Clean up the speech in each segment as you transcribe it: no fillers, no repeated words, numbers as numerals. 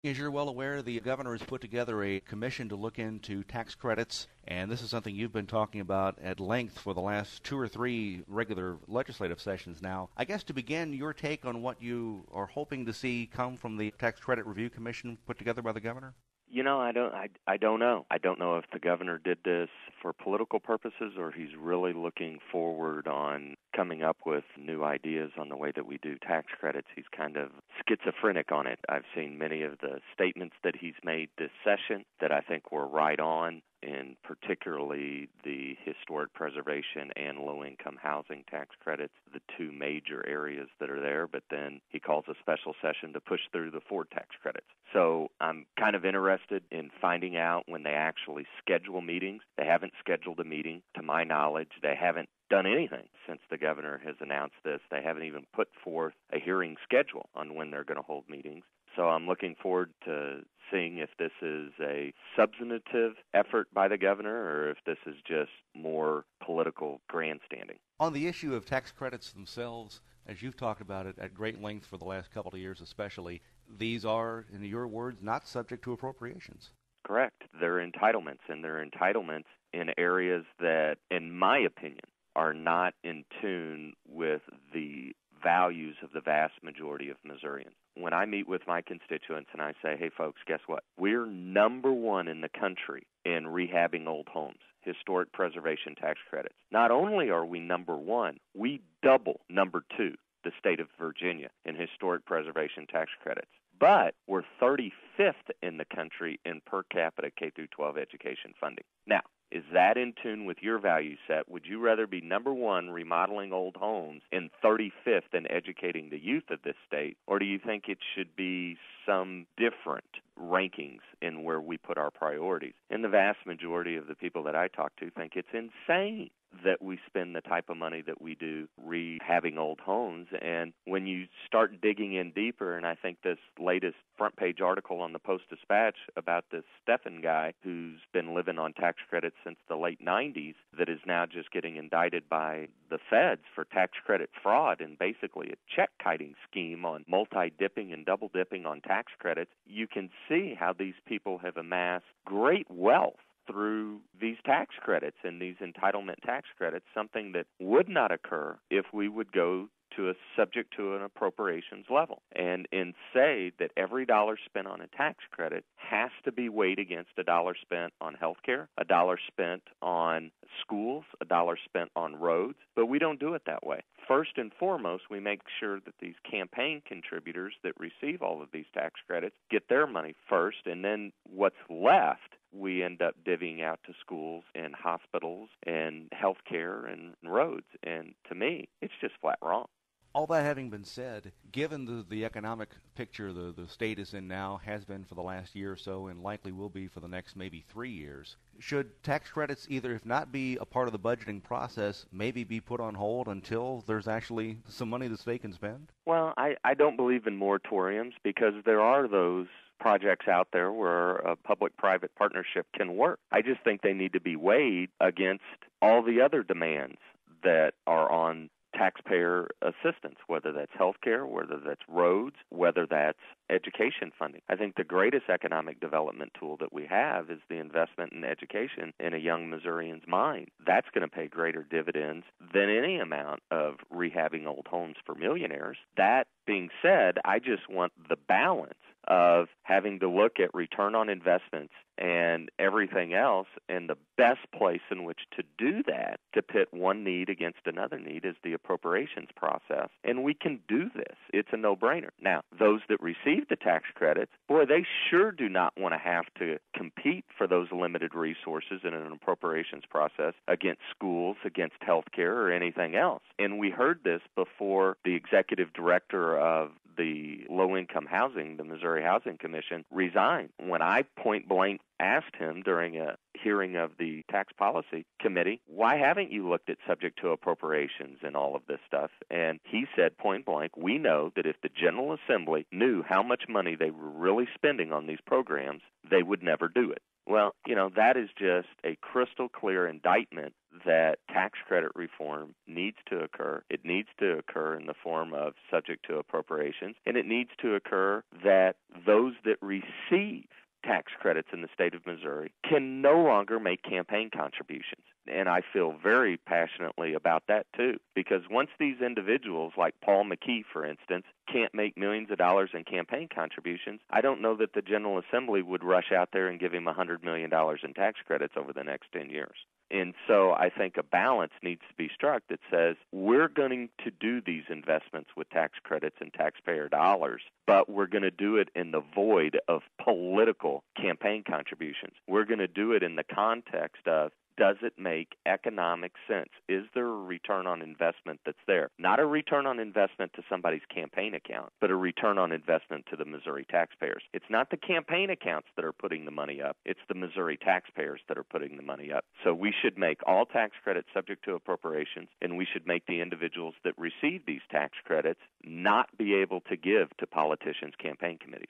As you're well aware, the governor has put together a commission to look into tax credits, and this is something you've been talking about at length for the last 2 or 3 regular legislative sessions now. I guess to begin, your take on what you are hoping to see come from the Tax Credit Review Commission put together by the governor? I don't know. I don't know if the governor did this for political purposes or he's really looking forward on coming up with new ideas on the way that we do tax credits. He's kind of schizophrenic on it. I've seen many of the statements that he's made this session that I think were right on, and particularly the historic preservation and low-income housing tax credits, the two major areas that are there. But then he calls a special session to push through the Ford tax credits. So I'm kind of interested in finding out when they actually schedule meetings. They haven't scheduled a meeting, to my knowledge. They haven't done anything since the governor has announced this. They haven't even put forth a hearing schedule on when they're going to hold meetings. So I'm looking forward to seeing if this is a substantive effort by the governor or if this is just more political grandstanding. On the issue of tax credits themselves, as you've talked about it at great length for the last couple of years especially, these are, in your words, not subject to appropriations. Correct. They're entitlements, and they're entitlements in areas that, in my opinion, are not in tune with the values of the vast majority of Missourians. When I meet with my constituents and I say, hey, folks, guess what? We're number one in the country in rehabbing old homes, historic preservation tax credits. Not only are we number one, we double number two, the state of Virginia, in historic preservation tax credits. But we're 35th in the country in per capita K through 12 education funding. Now, is that in tune with your value set? Would you rather be number one remodeling old homes and 35th in educating the youth of this state, or do you think it should be some different rankings in where we put our priorities? And the vast majority of the people that I talk to think it's insane that we spend the type of money that we do rehabbing old homes. And when you start digging in deeper, and I think this latest front page article on the Post-Dispatch about this Stephan guy who's been living on tax credits since the late 90s that is now just getting indicted by the feds for tax credit fraud and basically a check-kiting scheme on multi-dipping and double-dipping on tax credits, you can see how these people have amassed great wealth through these tax credits and these entitlement tax credits, something that would not occur if we would go to a subject to an appropriations level and say that every dollar spent on a tax credit has to be weighed against a dollar spent on health care, a dollar spent on schools, a dollar spent on roads, but we don't do it that way. First and foremost, we make sure that these campaign contributors that receive all of these tax credits get their money first, and then what's left we end up divvying out to schools and hospitals and health care and roads. And to me, it's just flat wrong. All that having been said, given the economic picture the state is in now, has been for the last year or so, and likely will be for the next maybe 3 years, should tax credits either, if not be a part of the budgeting process, maybe be put on hold until there's actually some money the state can spend? Well, I don't believe in moratoriums because there are those projects out there where a public-private partnership can work. I just think they need to be weighed against all the other demands that are on taxpayer assistance, whether that's health care, whether that's roads, whether that's education funding. I think the greatest economic development tool that we have is the investment in education in a young Missourian's mind. That's going to pay greater dividends than any amount of rehabbing old homes for millionaires. That being said, I just want the balance of having to look at return on investments and everything else, and the best place in which to do that, to pit one need against another need, is the appropriations process. And we can do this. It's a no-brainer. Now, those that receive the tax credits, boy, they sure do not want to have to compete for those limited resources in an appropriations process against schools, against health care, or anything else. And we heard this before the executive director of the low-income housing, the Missouri Housing Commission, resigned. When I point-blank asked him during a hearing of the Tax Policy Committee, why haven't you looked at subject to appropriations and all of this stuff? And he said point-blank, we know that if the General Assembly knew how much money they were really spending on these programs, they would never do it. Well, that is just a crystal clear indictment that tax credit reform needs to occur. It needs to occur in the form of subject to appropriations, and it needs to occur that those that receive tax credits in the state of Missouri can no longer make campaign contributions. And I feel very passionately about that, too, because once these individuals, like Paul McKee, for instance, can't make millions of dollars in campaign contributions, I don't know that the General Assembly would rush out there and give him $100 million in tax credits over the next 10 years. And so I think a balance needs to be struck that says we're going to do these investments with tax credits and taxpayer dollars, but we're going to do it in the void of political campaign contributions. We're going to do it in the context of, does it make economic sense? Is there a return on investment that's there? Not a return on investment to somebody's campaign account, but a return on investment to the Missouri taxpayers. It's not the campaign accounts that are putting the money up. It's the Missouri taxpayers that are putting the money up. So we should make all tax credits subject to appropriations, and we should make the individuals that receive these tax credits not be able to give to politicians' campaign committees.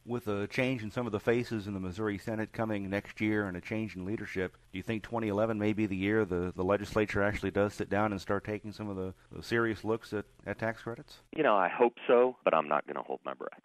With a change in some of the faces in the Missouri Senate coming next year and a change in leadership, do you think 2011 may be the year the legislature actually does sit down and start taking some of the serious looks at tax credits? I hope so, but I'm not going to hold my breath.